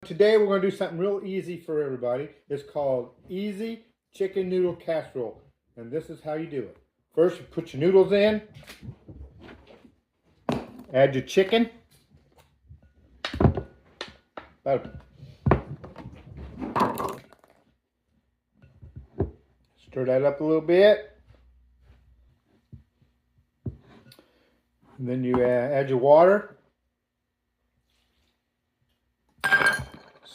today we're going to do something real easy for everybody. It's called Easy Chicken Noodle Casserole. And this is how you do it. First, you put your noodles in. Add your chicken. Stir that up a little bit. And then you add your water.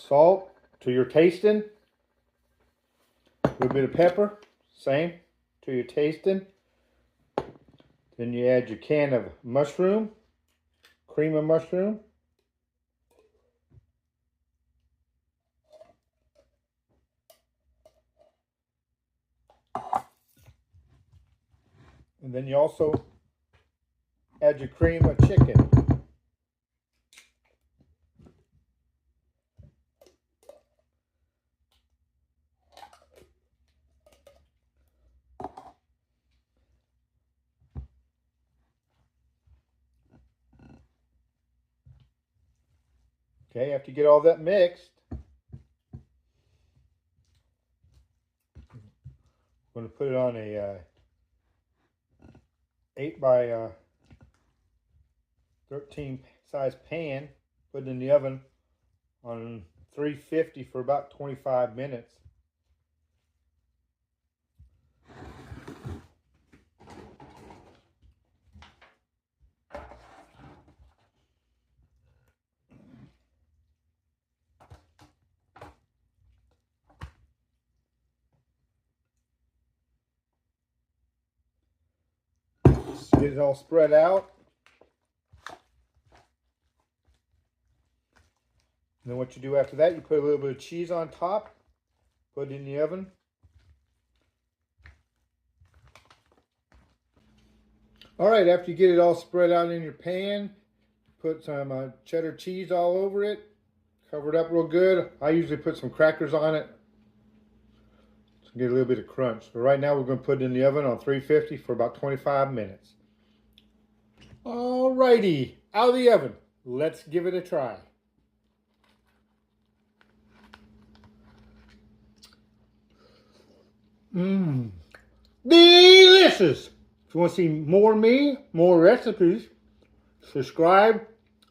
Salt to your tasting. A little bit of pepper, same to your tasting. Then you add your can of mushroom, cream of mushroom. And then you also add your cream of chicken. Okay, after you get all that mixed, I'm going to put it on a 8 by 13 size pan, put it in the oven on 350 for about 25 minutes. Get it all spread out. And then what you do after that, you put a little bit of cheese on top, put it in the oven. All right, after you get it all spread out in your pan, put some cheddar cheese all over it, cover it up real good. I usually put some crackers on it to get a little bit of crunch. But right now we're going to put it in the oven on 350 for about 25 minutes. Alrighty, out of the oven. Let's give it a try. Delicious! If you want to see more of me, more recipes, subscribe.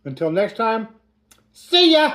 Until next time, see ya!